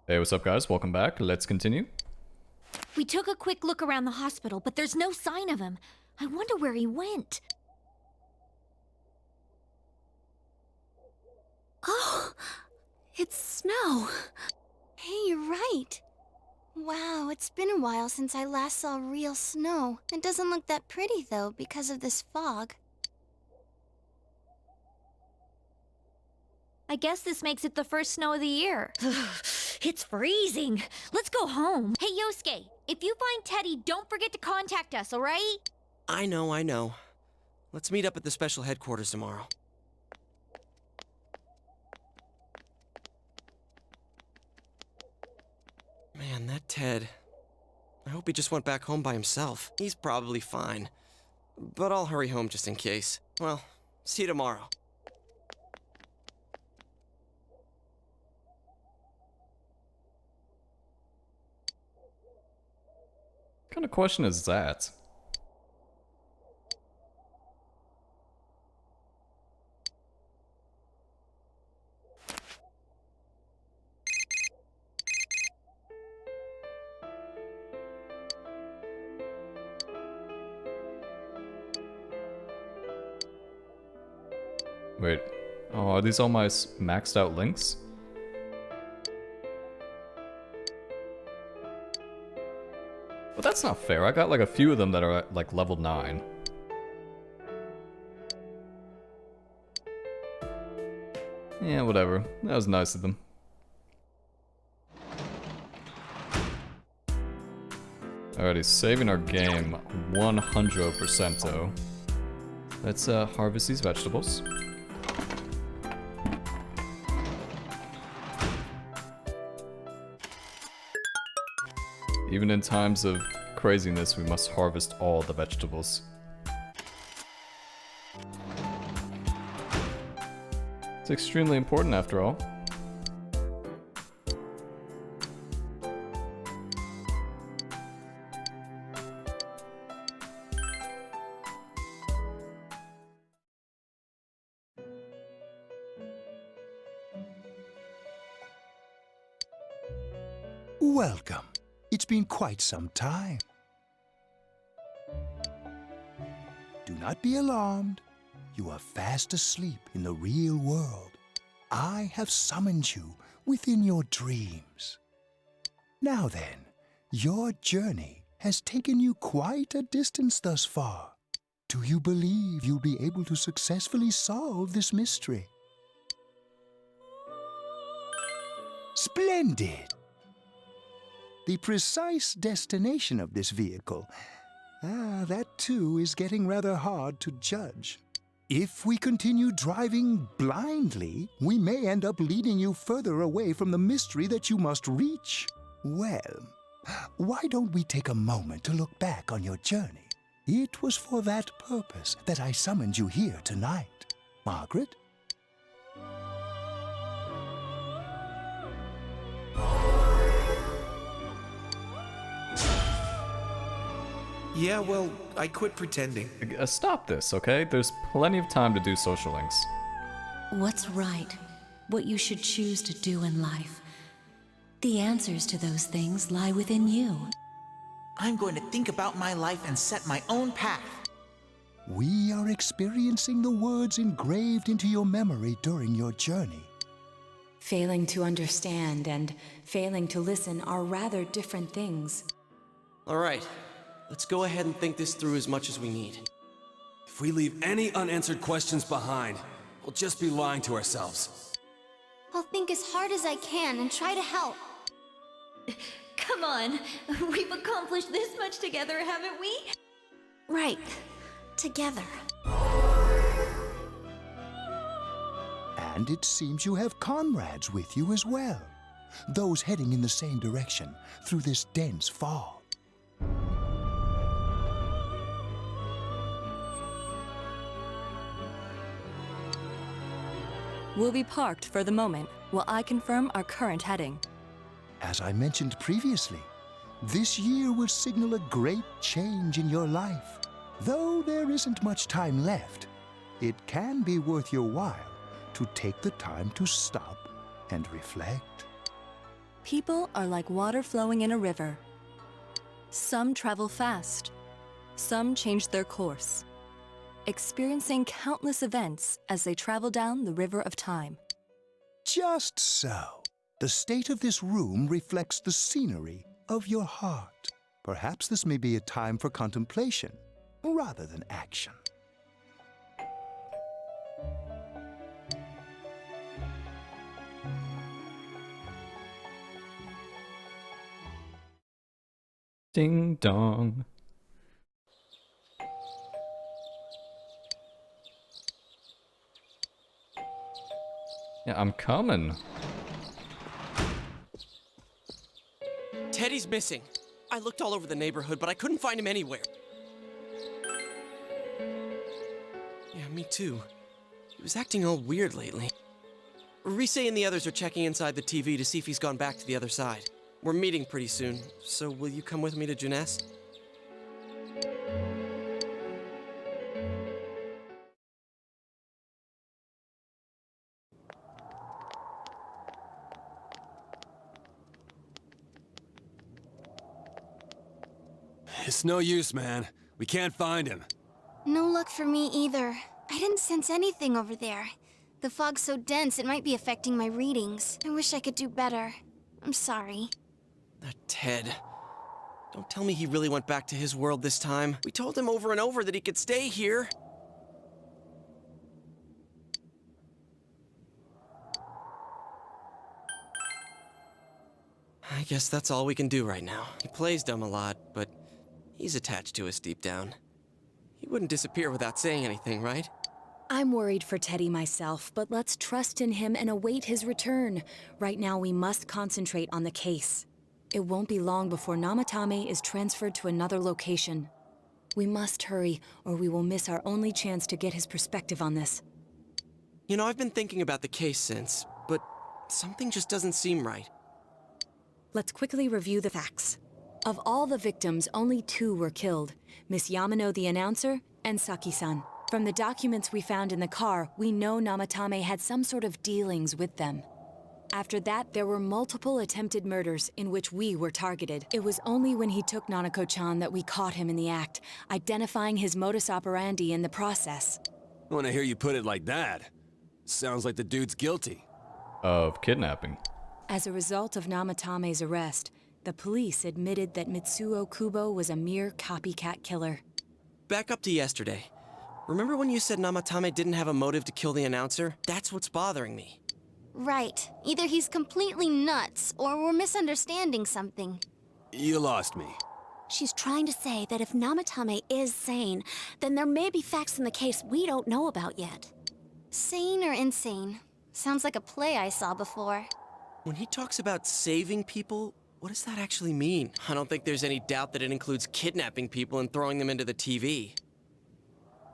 Hey, what's up, guys? Welcome back. Let's continue. We took a quick look around the hospital, but there's no sign of him. I wonder where he went. Oh, it's snow. Hey, you're right. Wow, it's been a while since I last saw real snow. It doesn't look that pretty, though, because of this fog. I guess this makes it the first snow of the year. It's freezing. Let's go home. Hey, Yosuke, if you find Teddy, don't forget to contact us, all right? I know. Let's meet up at the special headquarters tomorrow. Man, that Ted. I hope he just went back home by himself. He's probably fine. But I'll hurry home just in case. Well, see you tomorrow. What kind of question is that? Wait. Oh, are these all my maxed out links? But that's not fair. I got like a few of them that are at like level 9. Yeah, whatever. That was nice of them. Alrighty, saving our game 100% though. Let's harvest these vegetables. Even in times of craziness, we must harvest all the vegetables. It's extremely important after all. Welcome. It's been quite some time. Do not be alarmed. You are fast asleep in the real world. I have summoned you within your dreams. Now then, your journey has taken you quite a distance thus far. Do you believe you'll be able to successfully solve this mystery? Splendid! The precise destination of this vehicle, that too is getting rather hard to judge. If we continue driving blindly, we may end up leading you further away from the mystery that you must reach. Well, why don't we take a moment to look back on your journey? It was for that purpose that I summoned you here tonight. Margaret? Yeah, well, I quit pretending. Stop this, okay? There's plenty of time to do social links. What's right? What you should choose to do in life? The answers to those things lie within you. I'm going to think about my life and set my own path. We are experiencing the words engraved into your memory during your journey. Failing to understand and failing to listen are rather different things. All right, let's go ahead and think this through as much as we need. If we leave any unanswered questions behind, we'll just be lying to ourselves. I'll think as hard as I can and try to help. Come on, we've accomplished this much together, haven't we? Right. Together. And it seems you have comrades with you as well. Those heading in the same direction through this dense fog. We'll be parked for the moment while I confirm our current heading. As I mentioned previously, this year will signal a great change in your life. Though there isn't much time left, it can be worth your while to take the time to stop and reflect. People are like water flowing in a river. Some travel fast. Some change their course, experiencing countless events as they travel down the river of time. Just so. The state of this room reflects the scenery of your heart. Perhaps this may be a time for contemplation rather than action. Ding dong. Yeah, I'm coming. Teddy's missing. I looked all over the neighborhood, but I couldn't find him anywhere. Yeah, me too. He was acting all weird lately. Rise and the others are checking inside the TV to see if he's gone back to the other side. We're meeting pretty soon, so will you come with me to Jeunesse? It's no use, man. We can't find him. No luck for me either. I didn't sense anything over there. The fog's so dense it might be affecting my readings. I wish I could do better. I'm sorry. That Ted. Don't tell me he really went back to his world this time. We told him over and over that he could stay here. I guess that's all we can do right now. He plays dumb a lot, but he's attached to us deep down. He wouldn't disappear without saying anything, right? I'm worried for Teddy myself, but let's trust in him and await his return. Right now, we must concentrate on the case. It won't be long before Namatame is transferred to another location. We must hurry, or we will miss our only chance to get his perspective on this. You know, I've been thinking about the case since, but something just doesn't seem right. Let's quickly review the facts. Of all the victims, only 2 were killed, Miss Yamano the announcer and Saki-san. From the documents we found in the car, we know Namatame had some sort of dealings with them. After that, there were multiple attempted murders in which we were targeted. It was only when he took Nanako-chan that we caught him in the act, identifying his modus operandi in the process. When I hear you put it like that, sounds like the dude's guilty. Of kidnapping. As a result of Namatame's arrest, the police admitted that Mitsuo Kubo was a mere copycat killer. Back up to yesterday. Remember when you said Namatame didn't have a motive to kill the announcer? That's what's bothering me. Right. Either he's completely nuts, or we're misunderstanding something. You lost me. She's trying to say that if Namatame is sane, then there may be facts in the case we don't know about yet. Sane or insane? Sounds like a play I saw before. When he talks about saving people, what does that actually mean? I don't think there's any doubt that it includes kidnapping people and throwing them into the TV.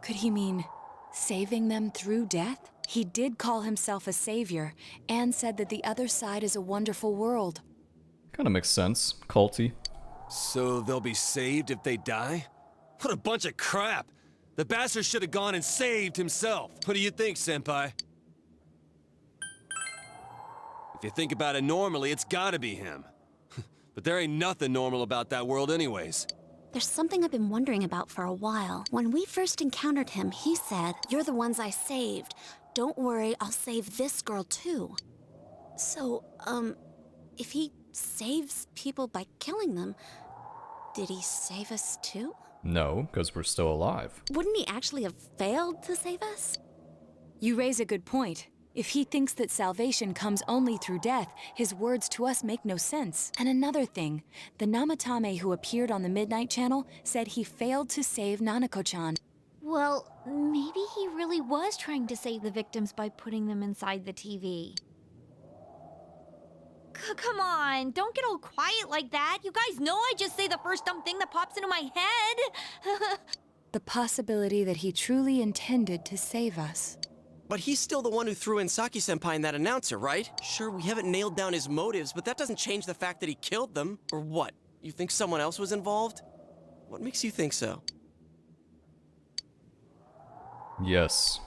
Could he mean saving them through death? He did call himself a savior, and said that the other side is a wonderful world. Kinda makes sense. Culty. So they'll be saved if they die? What a bunch of crap! The bastard should have gone and saved himself. What do you think, Senpai? If you think about it normally, it's gotta be him. But there ain't nothing normal about that world anyways. There's something I've been wondering about for a while. When we first encountered him, he said, "You're the ones I saved. Don't worry, I'll save this girl too." So, if he saves people by killing them, did he save us too? No, because we're still alive. Wouldn't he actually have failed to save us? You raise a good point. If he thinks that salvation comes only through death, his words to us make no sense. And another thing, the Namatame who appeared on the Midnight Channel said he failed to save Nanako-chan. Well, maybe he really was trying to save the victims by putting them inside the TV. Come on, don't get all quiet like that. You guys know I just say the first dumb thing that pops into my head. The possibility that he truly intended to save us. But he's still the one who threw in Saki-senpai and that announcer, right? Sure, we haven't nailed down his motives, but that doesn't change the fact that he killed them. Or what? You think someone else was involved? What makes you think so? Yes.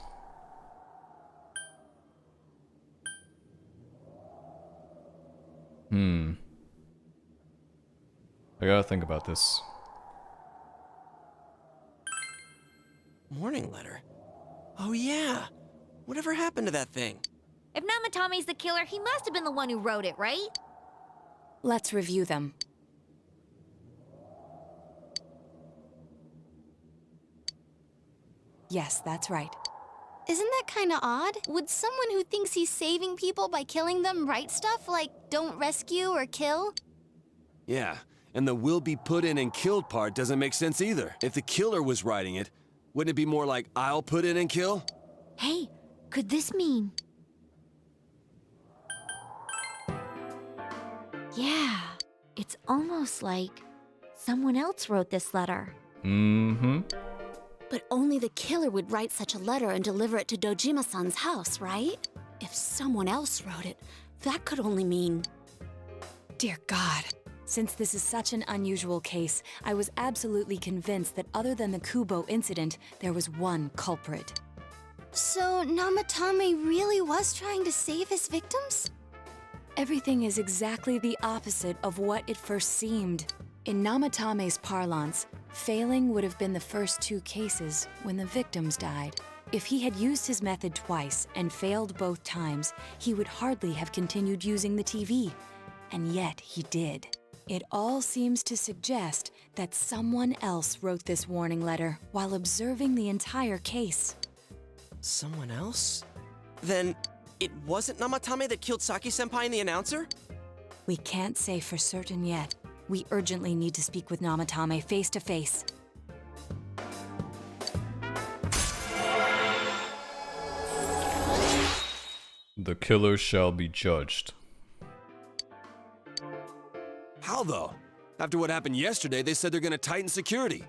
I gotta think about this. Warning letter? Oh yeah! Whatever happened to that thing? If Namatame's the killer, he must have been the one who wrote it, right? Let's review them. Yes, that's right. Isn't that kinda odd? Would someone who thinks he's saving people by killing them write stuff like, don't rescue or kill? Yeah, and the will be put in and killed part doesn't make sense either. If the killer was writing it, wouldn't it be more like I'll put in and kill? Hey, could this mean... Yeah, it's almost like someone else wrote this letter. Mm-hmm. But only the killer would write such a letter and deliver it to Dojima-san's house, right? If someone else wrote it, that could only mean... Dear God. Since this is such an unusual case, I was absolutely convinced that other than the Kubo incident, there was one culprit. So, Namatame really was trying to save his victims? Everything is exactly the opposite of what it first seemed. In Namatame's parlance, failing would have been the first two cases when the victims died. If he had used his method twice and failed both times, he would hardly have continued using the TV. And yet he did. It all seems to suggest that someone else wrote this warning letter while observing the entire case. Someone else? Then, it wasn't Namatame that killed Saki-senpai and the announcer? We can't say for certain yet. We urgently need to speak with Namatame face to face. The killer shall be judged. How though? After what happened yesterday, they said they're gonna tighten security.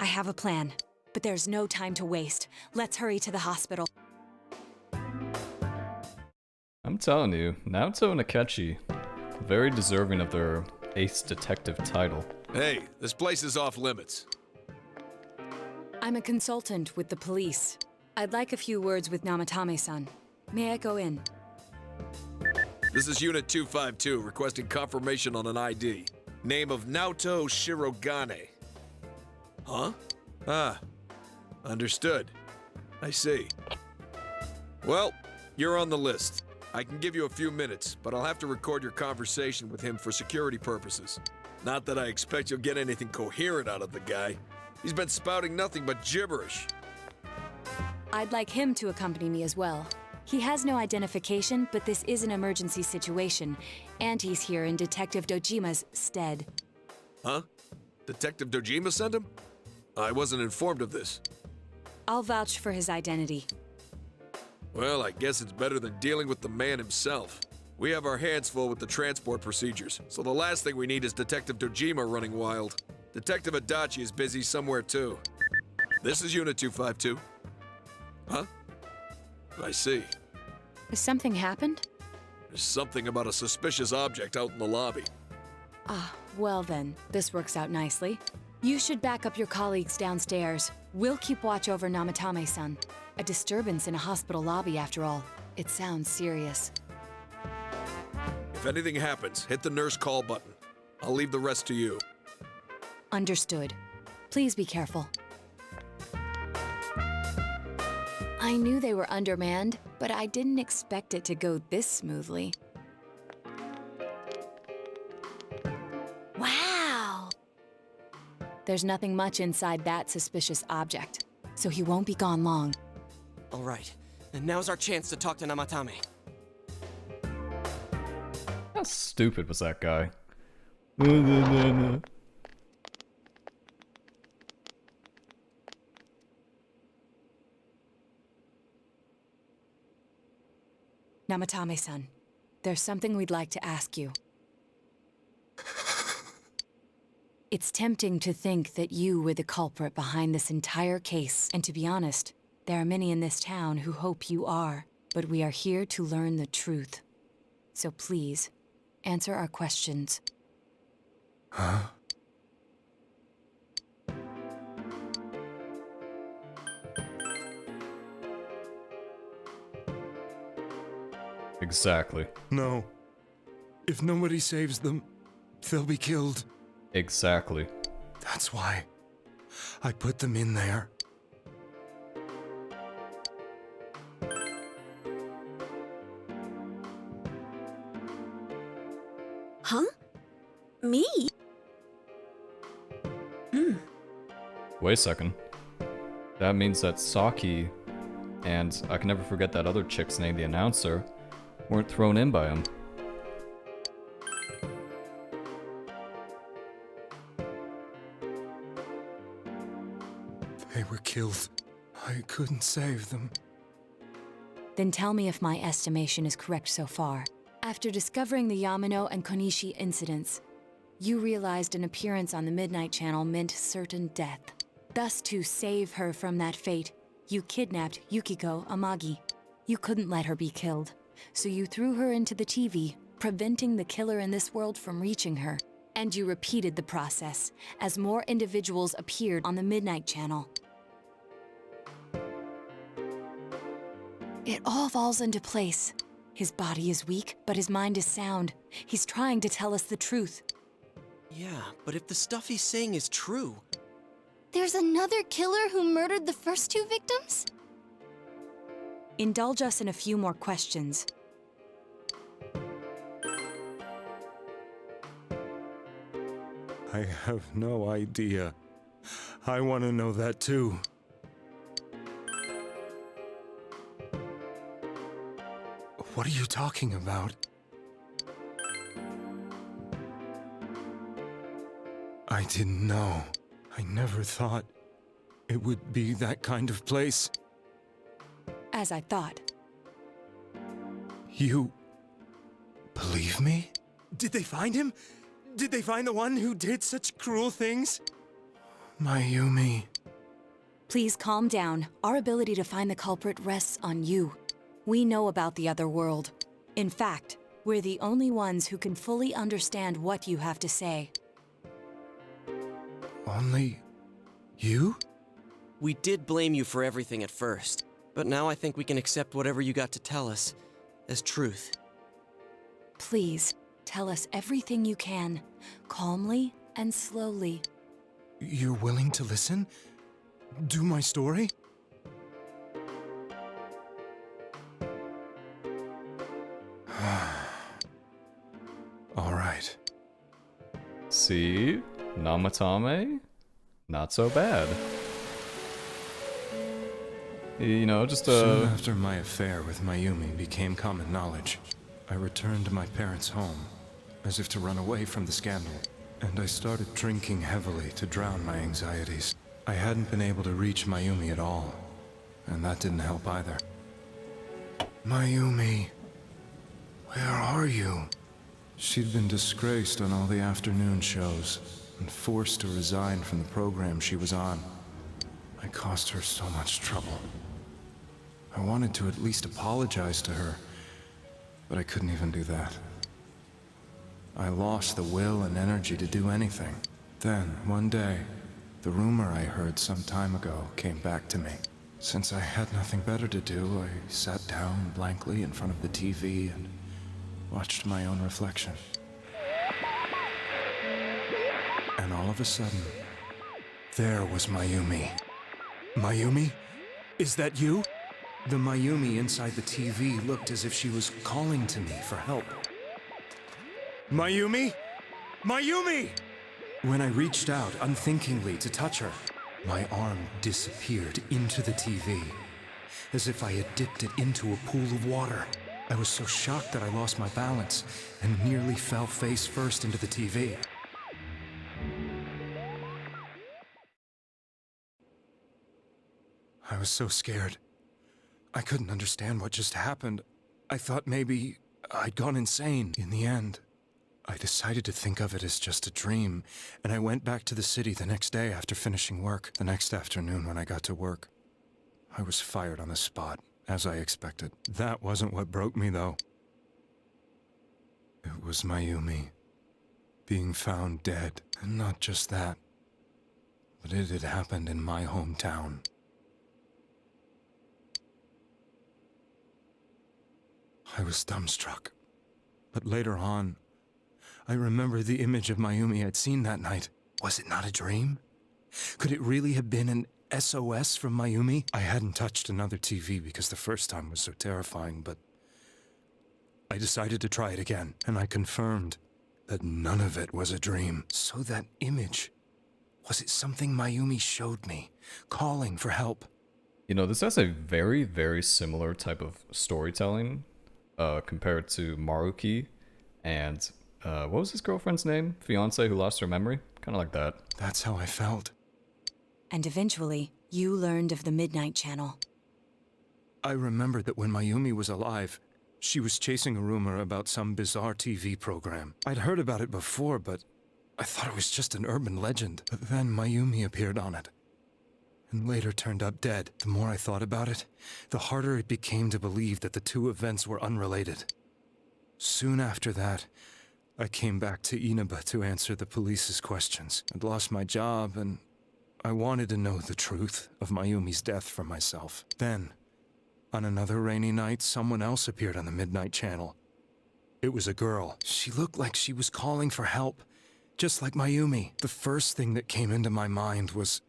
I have a plan, but there's no time to waste. Let's hurry to the hospital. I'm telling you, Naoto and Akechi, very deserving of their ace detective title. Hey, this place is off limits. I'm a consultant with the police. I'd like a few words with Namatame-san. May I go in? This is Unit 252, requesting confirmation on an ID. Name of Naoto Shirogane. Huh? Ah, understood. I see. Well, you're on the list. I can give you a few minutes, but I'll have to record your conversation with him for security purposes. Not that I expect you'll get anything coherent out of the guy. He's been spouting nothing but gibberish. I'd like him to accompany me as well. He has no identification, but this is an emergency situation, and he's here in Detective Dojima's stead. Huh? Detective Dojima sent him? I wasn't informed of this. I'll vouch for his identity. Well, I guess it's better than dealing with the man himself. We have our hands full with the transport procedures, so the last thing we need is Detective Dojima running wild. Detective Adachi is busy somewhere too. This is Unit 252. Huh? I see. Has something happened? There's something about a suspicious object out in the lobby. Ah, well then, this works out nicely. You should back up your colleagues downstairs. We'll keep watch over Namatame-san. A disturbance in a hospital lobby, after all. It sounds serious. If anything happens, hit the nurse call button. I'll leave the rest to you. Understood. Please be careful. I knew they were undermanned, but I didn't expect it to go this smoothly. Wow! There's nothing much inside that suspicious object, so he won't be gone long. All right, and now's our chance to talk to Namatame. How stupid was that guy? Namatame-san, there's something we'd like to ask you. It's tempting to think that you were the culprit behind this entire case, and to be honest, there are many in this town who hope you are, but we are here to learn the truth. So please, answer our questions. Huh? Exactly. No. If nobody saves them, they'll be killed. Exactly. That's why I put them in there. Huh? Me? Wait a second. That means that Saki, and I can never forget that other chick's name, the announcer, weren't thrown in by him. They were killed. I couldn't save them. Then tell me if my estimation is correct so far. After discovering the Yamano and Konishi incidents, you realized an appearance on the Midnight Channel meant certain death. Thus, to save her from that fate, you kidnapped Yukiko Amagi. You couldn't let her be killed, so you threw her into the TV, preventing the killer in this world from reaching her. And you repeated the process, as more individuals appeared on the Midnight Channel. It all falls into place. His body is weak, but his mind is sound. He's trying to tell us the truth. Yeah, but if the stuff he's saying is true... There's another killer who murdered the first two victims? Indulge us in a few more questions. I have no idea. I want to know that too. What are you talking about? I didn't know. I never thought it would be that kind of place. As I thought. You believe me? Did they find him? Did they find the one who did such cruel things? Mayumi. Please calm down. Our ability to find the culprit rests on you. We know about the other world. In fact, we're the only ones who can fully understand what you have to say. Only you? We did blame you for everything at first, but now I think we can accept whatever you got to tell us as truth. Please, tell us everything you can, calmly and slowly. You're willing to listen? Do my story? All right. See? Namatame? Not so bad. You know, just Soon after my affair with Mayumi became common knowledge, I returned to my parents' home, as if to run away from the scandal. And I started drinking heavily to drown my anxieties. I hadn't been able to reach Mayumi at all, and that didn't help either. Mayumi, where are you? She'd been disgraced on all the afternoon shows, and forced to resign from the program she was on. I caused her so much trouble. I wanted to at least apologize to her, but I couldn't even do that. I lost the will and energy to do anything. Then, one day, the rumor I heard some time ago came back to me. Since I had nothing better to do, I sat down blankly in front of the TV and watched my own reflection. And all of a sudden, there was Mayumi. Mayumi? Is that you? The Mayumi inside the TV looked as if she was calling to me for help. Mayumi? Mayumi! When I reached out unthinkingly to touch her, my arm disappeared into the TV, as if I had dipped it into a pool of water. I was so shocked that I lost my balance and nearly fell face first into the TV. I was so scared. I couldn't understand what just happened. I thought maybe I'd gone insane. In the end, I decided to think of it as just a dream, and I went back to the city the next day after finishing work. The next afternoon when I got to work, I was fired on the spot, as I expected. That wasn't what broke me, though. It was Mayumi being found dead. And not just that, but it had happened in my hometown. I was dumbstruck. But later on, I remember the image of Mayumi I'd seen that night. Was it not a dream? Could it really have been an SOS from Mayumi? I hadn't touched another TV because the first time was so terrifying, but I decided to try it again, and I confirmed that none of it was a dream. So that image, was it something Mayumi showed me, calling for help? You know, this has a very, very similar type of storytelling compared to Maruki and what was his girlfriend's name? Fiance who lost her memory? Kind of like that. That's how I felt. And eventually, you learned of the Midnight Channel. I remember that when Mayumi was alive, she was chasing a rumor about some bizarre TV program. I'd heard about it before, but I thought it was just an urban legend. But then Mayumi appeared on it, and later turned up dead. The more I thought about it, the harder it became to believe that the two events were unrelated. Soon after that, I came back to Inaba to answer the police's questions. I'd lost my job, and I wanted to know the truth of Mayumi's death for myself. Then, on another rainy night, someone else appeared on the Midnight Channel. It was a girl. She looked like she was calling for help, just like Mayumi. The first thing that came into my mind was,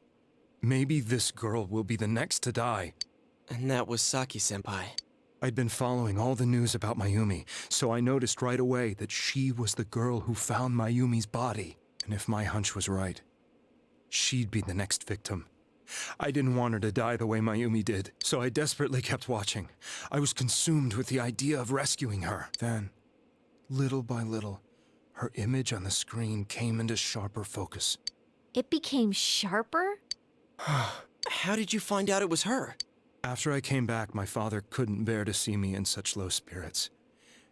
maybe this girl will be the next to die. And that was Saki-senpai. I'd been following all the news about Mayumi, so I noticed right away that she was the girl who found Mayumi's body. And if my hunch was right, she'd be the next victim. I didn't want her to die the way Mayumi did, so I desperately kept watching. I was consumed with the idea of rescuing her. Then, little by little, her image on the screen came into sharper focus. It became sharper? How did you find out it was her? After I came back, my father couldn't bear to see me in such low spirits,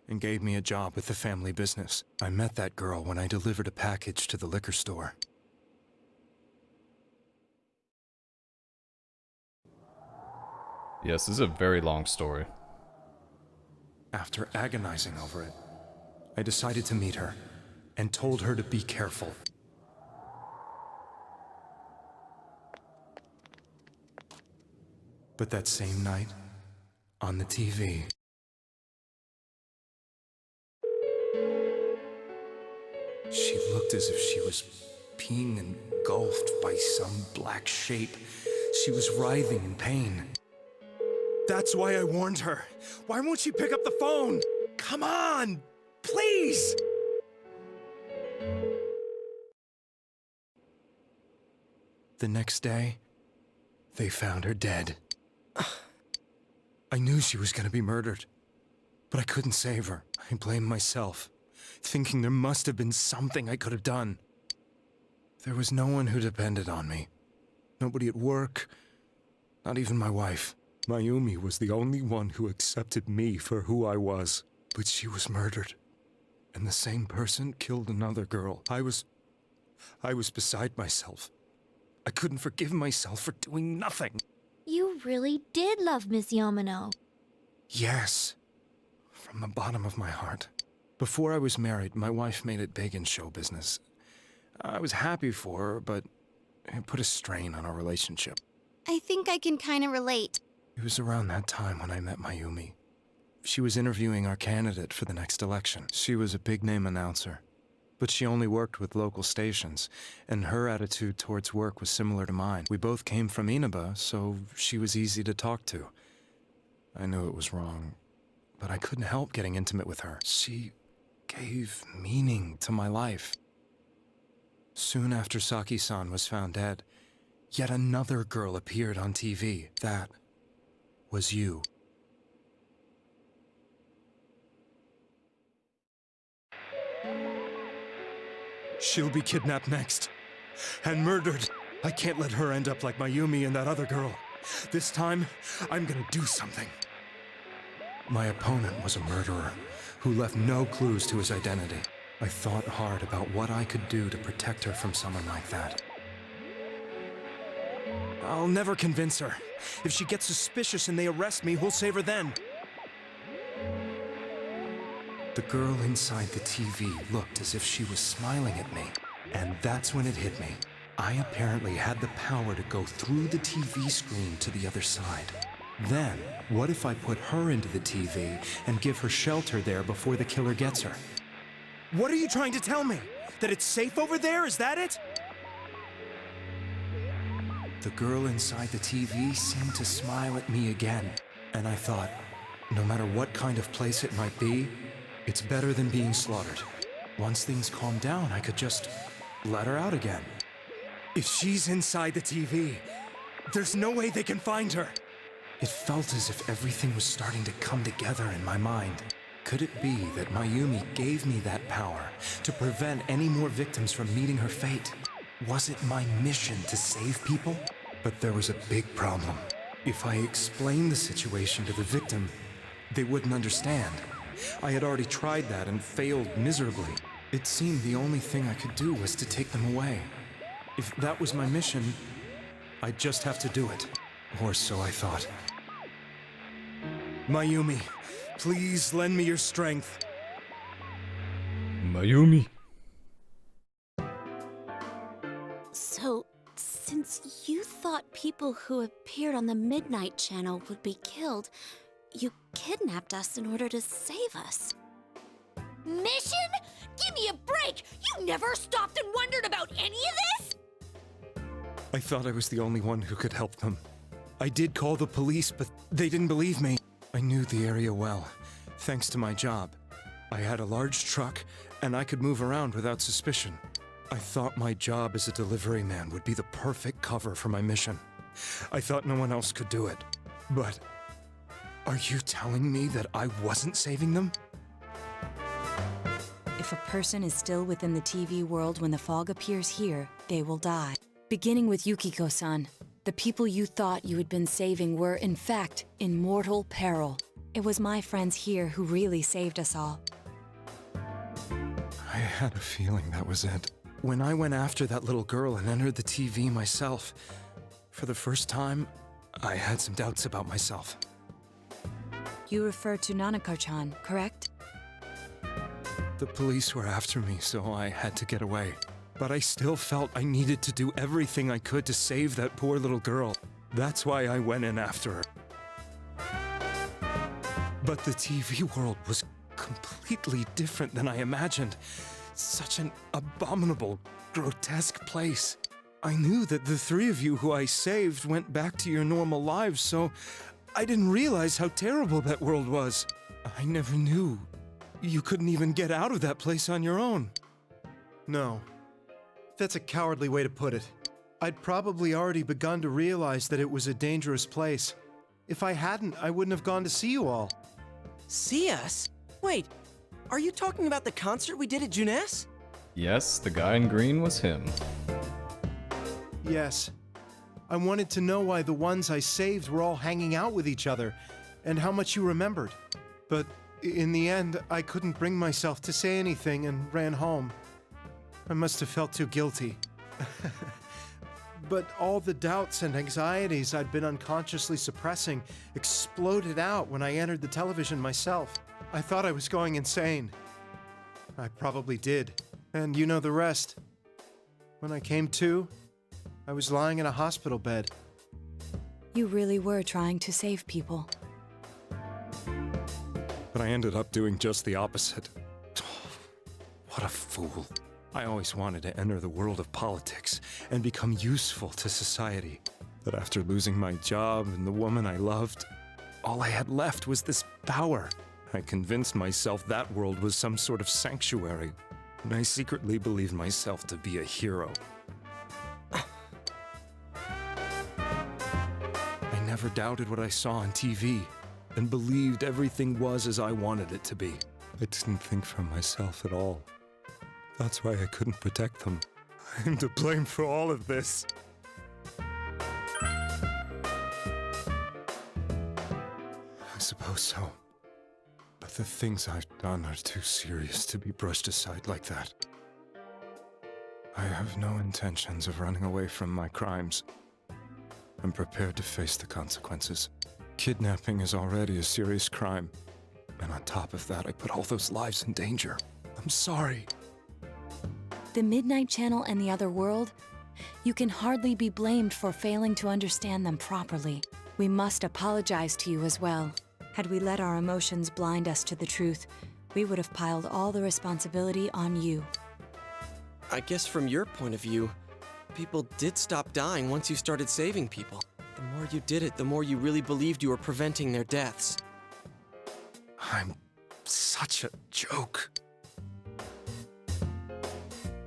and gave me a job with the family business. I met that girl when I delivered a package to the liquor store. Yes, this is a very long story. After agonizing over it, I decided to meet her, and told her to be careful. But that same night, on the TV, she looked as if she was being engulfed by some black shape. She was writhing in pain. That's why I warned her. Why won't she pick up the phone? Come on, please! The next day, they found her dead. I knew she was going to be murdered, but I couldn't save her. I blamed myself, thinking there must have been something I could have done. There was no one who depended on me. Nobody at work, not even my wife. Mayumi was the only one who accepted me for who I was. But she was murdered, and the same person killed another girl. I was beside myself. I couldn't forgive myself for doing nothing. You really did love Miss Yamano. Yes, from the bottom of my heart. Before I was married, my wife made it big in show business. I was happy for her, but it put a strain on our relationship. I think I can kind of relate. It was around that time when I met Mayumi. She was interviewing our candidate for the next election. She was a big-name announcer, but she only worked with local stations, and her attitude towards work was similar to mine. We both came from Inaba, so she was easy to talk to. I knew it was wrong, but I couldn't help getting intimate with her. She gave meaning to my life. Soon after Saki-san was found dead, yet another girl appeared on TV. That was you. She'll be kidnapped next, and murdered. I can't let her end up like Mayumi and that other girl. This time, I'm gonna do something. My opponent was a murderer who left no clues to his identity. I thought hard about what I could do to protect her from someone like that. I'll never convince her. If she gets suspicious and they arrest me, who'll save her then? The girl inside the TV looked as if she was smiling at me. And that's when it hit me. I apparently had the power to go through the TV screen to the other side. Then, what if I put her into the TV and give her shelter there before the killer gets her? What are you trying to tell me? That it's safe over there? Is that it? The girl inside the TV seemed to smile at me again, and I thought, no matter what kind of place it might be, it's better than being slaughtered. Once things calm down, I could just let her out again. If she's inside the TV, there's no way they can find her. It felt as if everything was starting to come together in my mind. Could it be that Mayumi gave me that power to prevent any more victims from meeting her fate? Was it my mission to save people? But there was a big problem. If I explained the situation to the victim, they wouldn't understand. I had already tried that and failed miserably. It seemed the only thing I could do was to take them away. If that was my mission, I'd just have to do it. Or so I thought. Mayumi, please lend me your strength. Mayumi. So, since you thought people who appeared on the Midnight Channel would be killed, you kidnapped us in order to save us. Mission? Give me a break! You never stopped and wondered about any of this? I thought I was the only one who could help them. I did call the police, but they didn't believe me. I knew the area well, thanks to my job. I had a large truck, and I could move around without suspicion. I thought my job as a delivery man would be the perfect cover for my mission. I thought no one else could do it. But are you telling me that I wasn't saving them? If a person is still within the TV world when the fog appears here, they will die. Beginning with Yukiko-san, the people you thought you had been saving were, in fact, in mortal peril. It was my friends here who really saved us all. I had a feeling that was it. When I went after that little girl and entered the TV myself, for the first time, I had some doubts about myself. You refer to Nanako-chan, correct? The police were after me, so I had to get away. But I still felt I needed to do everything I could to save that poor little girl. That's why I went in after her. But the TV world was completely different than I imagined. Such an abominable, grotesque place. I knew that the three of you who I saved went back to your normal lives, so I didn't realize how terrible that world was. I never knew you couldn't even get out of that place on your own. No. That's a cowardly way to put it. I'd probably already begun to realize that it was a dangerous place. If I hadn't, I wouldn't have gone to see you all. See us? Wait, are you talking about the concert we did at Junes? Yes, the guy in green was him. Yes. I wanted to know why the ones I saved were all hanging out with each other, and how much you remembered. But in the end, I couldn't bring myself to say anything and ran home. I must have felt too guilty. But all the doubts and anxieties I'd been unconsciously suppressing exploded out when I entered the television myself. I thought I was going insane. I probably did. And you know the rest. When I came to, I was lying in a hospital bed. You really were trying to save people. But I ended up doing just the opposite. What a fool. I always wanted to enter the world of politics and become useful to society. But after losing my job and the woman I loved, all I had left was this power. I convinced myself that world was some sort of sanctuary, and I secretly believed myself to be a hero. I never doubted what I saw on TV, and believed everything was as I wanted it to be. I didn't think for myself at all. That's why I couldn't protect them. I'm to blame for all of this. I suppose so. But the things I've done are too serious to be brushed aside like that. I have no intentions of running away from my crimes. I'm prepared to face the consequences. Kidnapping is already a serious crime. And on top of that, I put all those lives in danger. I'm sorry. The Midnight Channel and the other world, you can hardly be blamed for failing to understand them properly. We must apologize to you as well. Had we let our emotions blind us to the truth, we would have piled all the responsibility on you. I guess from your point of view, people did stop dying once you started saving people. The more you did it, the more you really believed you were preventing their deaths. I'm such a joke.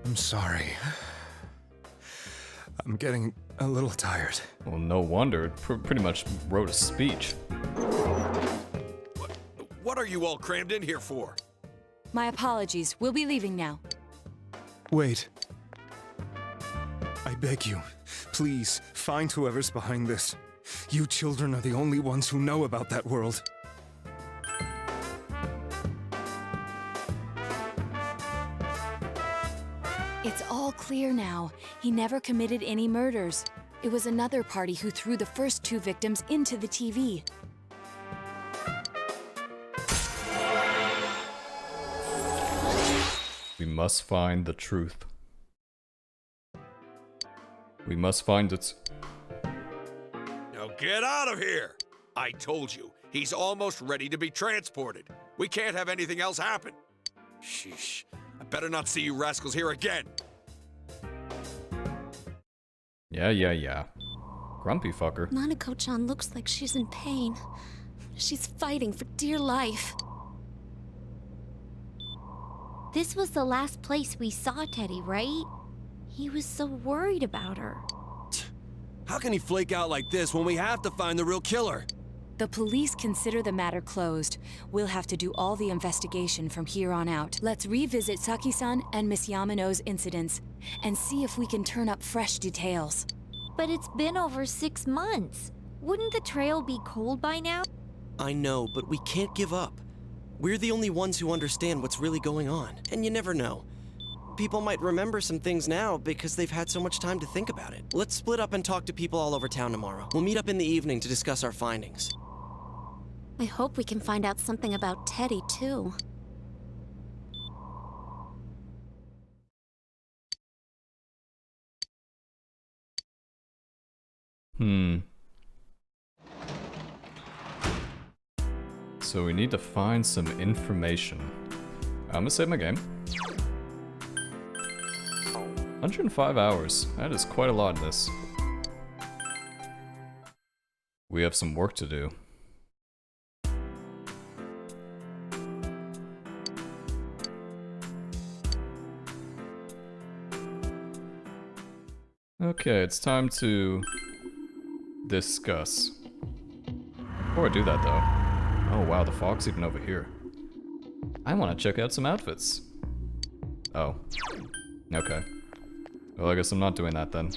I'm sorry. I'm getting a little tired. Well, no wonder. Pretty much wrote a speech. What are you all crammed in here for? My apologies. We'll be leaving now. Wait. I beg you, please, find whoever's behind this. You children are the only ones who know about that world. It's all clear now. He never committed any murders. It was another party who threw the first 2 victims into the TV. We must find the truth. We must find it. Now get out of here! I told you, he's almost ready to be transported. We can't have anything else happen. Sheesh. I better not see you rascals here again. Yeah. Grumpy fucker. Nanako-chan looks like she's in pain. She's fighting for dear life. This was the last place we saw Teddy, right? He was so worried about her. How can he flake out like this when we have to find the real killer? The police consider the matter closed. We'll have to do all the investigation from here on out. Let's revisit Saki-san and Miss Yamano's incidents and see if we can turn up fresh details. But it's been over 6 months. Wouldn't the trail be cold by now? I know, but we can't give up. We're the only ones who understand what's really going on, and you never know. People might remember some things now because they've had so much time to think about it. Let's split up and talk to people all over town tomorrow. We'll meet up in the evening to discuss our findings. I hope we can find out something about Teddy, too. So we need to find some information. I'm gonna save my game. 105 hours. That is quite a lot in this. We have some work to do. Okay, it's time to discuss. Before I do that though, oh wow, the fog's even over here. I want to check out some outfits. Oh, okay. Well, I guess I'm not doing that then.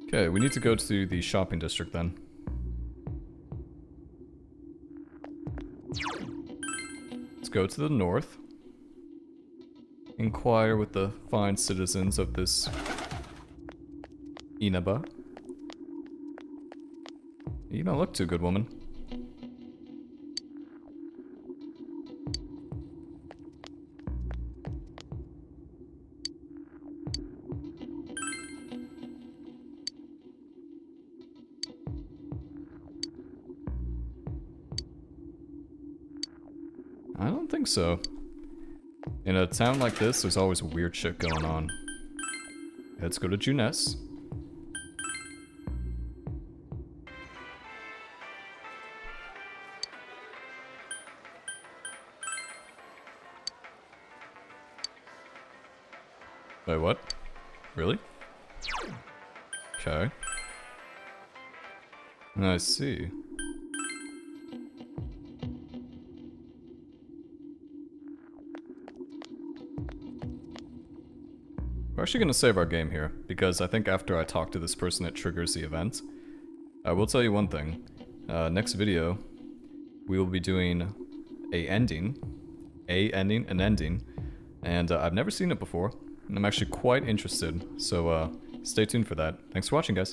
Okay, we need to go to the shopping district then. Let's go to the north. Inquire with the fine citizens of this Inaba. You don't look too good, woman. I don't think so. In a town like this, there's always weird shit going on. Let's go to Juness. Wait, what? Really? Okay. I see. We're actually gonna save our game here, because I think after I talk to this person it triggers the event. I will tell you one thing. Next video, we will be doing an ending, and I've never seen it before, and I'm actually quite interested, so stay tuned for that. Thanks for watching, guys.